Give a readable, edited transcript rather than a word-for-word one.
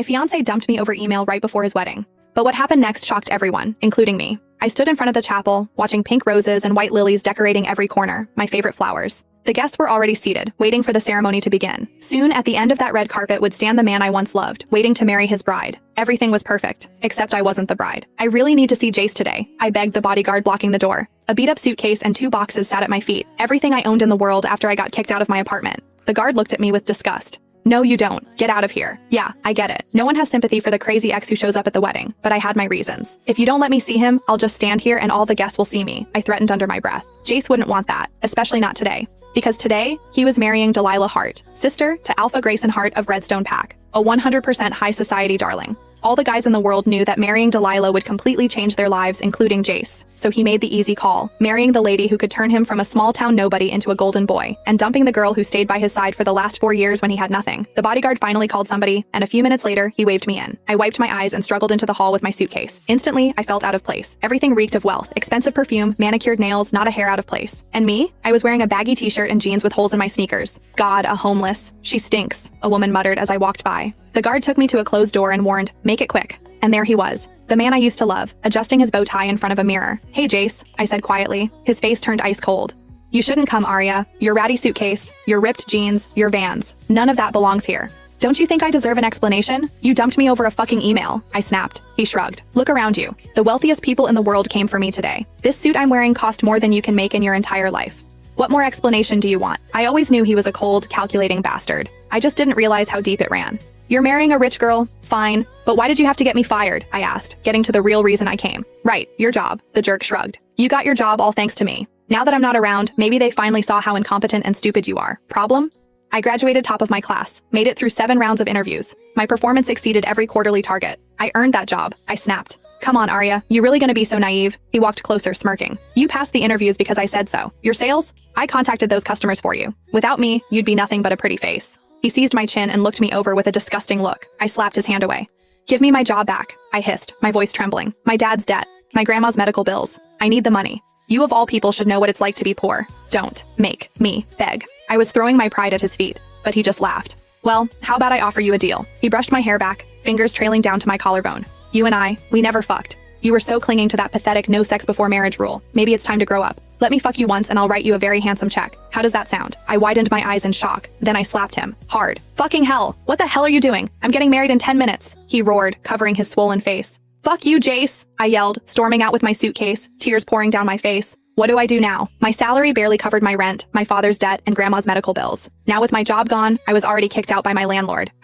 My fiancé dumped me over email right before his wedding. But what happened next shocked everyone, including me. I stood in front of the chapel, watching pink roses and white lilies decorating every corner, my favorite flowers. The guests were already seated, waiting for the ceremony to begin. Soon, at the end of that red carpet would stand the man I once loved, waiting to marry his bride. Everything was perfect, except I wasn't the bride. I really need to see Jace today, I begged the bodyguard blocking the door. A beat-up suitcase and 2 boxes sat at my feet, everything I owned in the world after I got kicked out of my apartment. The guard looked at me with disgust. No, you don't. Get out of here. Yeah, I get it. No one has sympathy for the crazy ex who shows up at the wedding, but I had my reasons. If you don't let me see him, I'll just stand here and all the guests will see me, I threatened under my breath. Jace wouldn't want that, especially not today. Because today, he was marrying Delilah Hart, sister to Alpha Grayson Hart of Redstone Pack, a 100% high society darling. All the guys in the world knew that marrying Delilah would completely change their lives, including Jace. So he made the easy call, marrying the lady who could turn him from a small-town nobody into a golden boy, and dumping the girl who stayed by his side for the last 4 years when he had nothing. The bodyguard finally called somebody, and a few minutes later, he waved me in. I wiped my eyes and struggled into the hall with my suitcase. Instantly, I felt out of place. Everything reeked of wealth, expensive perfume, manicured nails, not a hair out of place. And me? I was wearing a baggy t-shirt and jeans with holes in my sneakers. God, a homeless. She stinks, a woman muttered as I walked by. The guard took me to a closed door and warned, make it quick. And there he was, the man I used to love, adjusting his bow tie in front of a mirror. Hey Jace, I said quietly. His face turned ice cold. You shouldn't come, Arya. Your ratty suitcase, your ripped jeans, your Vans. None of that belongs here. Don't you think I deserve an explanation? You dumped me over a fucking email, I snapped. He shrugged. Look around you. The wealthiest people in the world came for me today. This suit I'm wearing cost more than you can make in your entire life. What more explanation do you want? I always knew he was a cold, calculating bastard. I just didn't realize how deep it ran. You're marrying a rich girl, fine, but why did you have to get me fired? I asked, getting to the real reason I came. Right, your job, the jerk shrugged. You got your job all thanks to me. Now that I'm not around, maybe they finally saw how incompetent and stupid you are. Problem? I graduated top of my class, made it through 7 rounds of interviews. My performance exceeded every quarterly target. I earned that job, I snapped. Come on, Arya, you really gonna be so naive? He walked closer, smirking. You passed the interviews because I said so. Your sales? I contacted those customers for you. Without me, you'd be nothing but a pretty face. He seized my chin and looked me over with a disgusting look. I slapped his hand away. Give me my job back, I hissed, my voice trembling. My dad's debt, my grandma's medical bills. I need the money. You of all people should know what it's like to be poor. Don't make me beg. I was throwing my pride at his feet, but he just laughed. Well, how about I offer you a deal? He brushed my hair back, fingers trailing down to my collarbone. You and I, we never fucked. You were so clinging to that pathetic no sex before marriage rule. Maybe it's time to grow up. Let me fuck you once and I'll write you a very handsome check. How does that sound? I widened my eyes in shock. Then I slapped him. Hard. Fucking hell. What the hell are you doing? I'm getting married in 10 minutes. He roared, covering his swollen face. Fuck you, Jace, I yelled, storming out with my suitcase, tears pouring down my face. What do I do now? My salary barely covered my rent, my father's debt, and grandma's medical bills. Now with my job gone, I was already kicked out by my landlord.